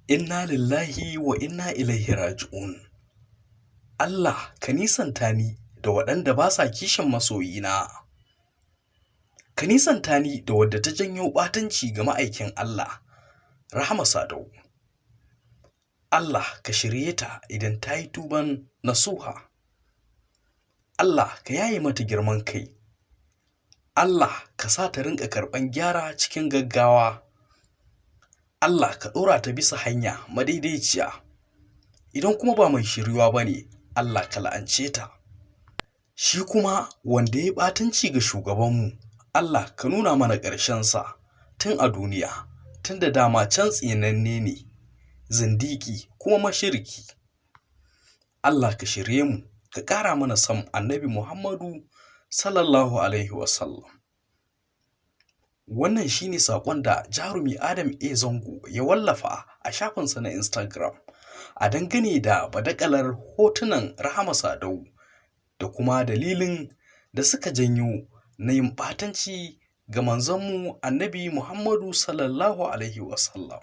Inna lillahi wa inna ilaihi raji'un. Allah ka nisanta ni da waɗanda ba sa kishin masoyina. Ka nisanta ni da wadda ta janyo ɓatanci ga ma'aikin Allah, Rahama Sadau. Allah ka shirye ta idan ta yi tuban nasuha. Allah ka yaye mata girman kai. Allah ka sa ta rinƙa karɓan gyara cikin gaggawa. Allah ka ɗora ta bisa hanya madaidaiciya. Idan kuma ba mai shiryuwa ba ne, Allah ka la'ance ta. Shi kuma wanda ya ɓatanci ga shugabanmu, Allah ka nuna mana ƙarshensa tun a duniya, tun da dama can tsinanne ne, zindiki kuma mashiriki. Allah ka shirye mu, ka ƙara mana son Annabi Muhammadu sallallahu alaihi wasallam. Wannan shi ne saƙon da jarumi Adam A. Zango ya wallafa a shafinsa na Instagram a dangane da badakalar hotunan Rahama Sadau da kuma dalilin da suka janyo na yin ɓatanci ga manzanmu Annabi Muhammadu sallallahu alaihi wasallam.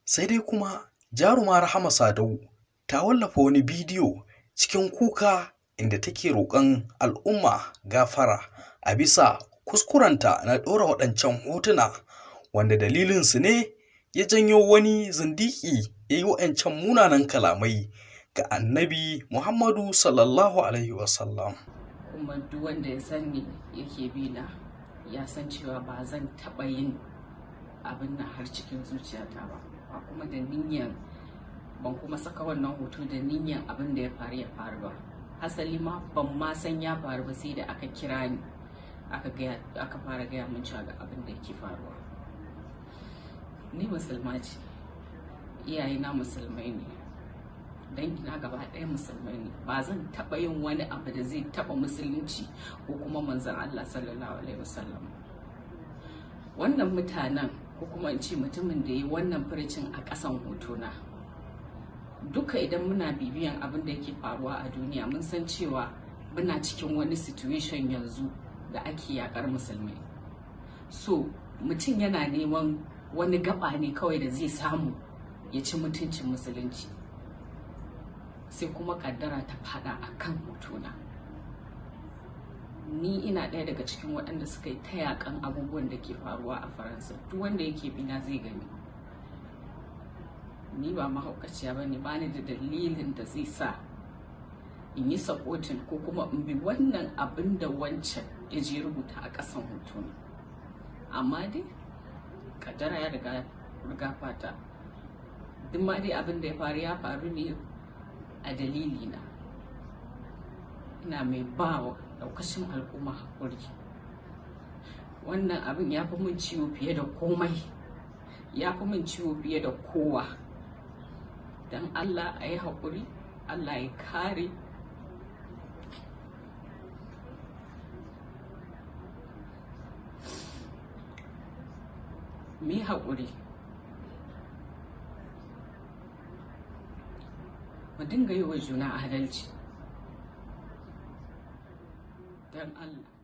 Sai dai kuma jaruma Rahama Sadau ta wallafa wani bidiyo cikin kuka inda take roƙon al'umma gafara a bisa kuskurenta na ɗora waɗancan hotuna wanda dalilinsu ne ya janyo wani zindiki ya yi waɗancan munanan kalamai ga Annabi Muhammadu sallallahu alaihi wasallam. Kuma duk wanda ya san ni yake bi na ya san cewa ba zan taɓa yin abin nan har cikin zuciyata ba kuma da niyyar, ban kuma saka wannan hoto da niyyar abin da ya faru ba. Hasali ma ban ma san ya faru ba sai da aka kira ni aka fara gaya min cewa ga abin da yake faruwa. Ni musulma ce, iyayena musulmai ne, dangina gaba ɗaya musulmai ne. Ba zan taɓa yin wani abu da zai taɓa musulunci ko kuma manzon Allah sallallahu alaihi wasallam. Wannan mutanen ko kuma in ce mutumin da ya yi wannan furicin a ƙasan hotona, duka idan muna bibiyan abin da yake faruwa a duniya mun san cewa muna cikin wani situation yanzu da ake yakar musulmai. So mutum yana neman wani gaba ne kawai da zai samu ya ci mutuncin musulunci, sai kuma kaddara ta fada a kan hotona. Ni ina ɗaya daga cikin waɗanda suka yi ta yakan abubuwan da ke faruwa a Faransa. Duk wanda yake bina zai gani. Ni ba mahaukaciya ba ne, ba ni da dalilin da zai sa in yi supporting ko kuma in bi wannan abin da wancan ya je rubuta a ƙasan hotuna. Amma dai kaddara ya riga fata. Duk ma dai abin da ya faru ne a dalilina. Ina mai bawa daukashin al'umma haƙuri. Wannan abin ya fi min ciwo fiye da komai, ya fi min ciwo fiye da kowa. Don Allah a yi haƙuri, Allah ya kare. Mu yi haƙuri, mu dinga yi wa juna adalci don Allah.